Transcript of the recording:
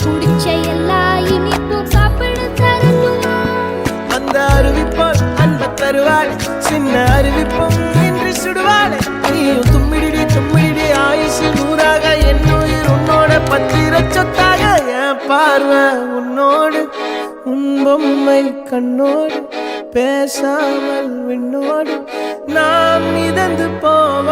குடிச்ச எல்லா இனிப்பும் சாப்பிட தரட்டுமா? அந்த அருவிப்போல் அன்ப தருவாள் சின்ன அருவிப்போம் என்று சுடுவாள். நீயும் தும்மிடி தும்மிடி ஆயுசு நூறாக என் உயிர் உன்னோட பத்திர சொத்தாக. என் பார்வை உன்னோடு உன் பொம்மை கண்ணோடு பேசாமல் விண்ணோடு நாம் மிதந்து போவோம்.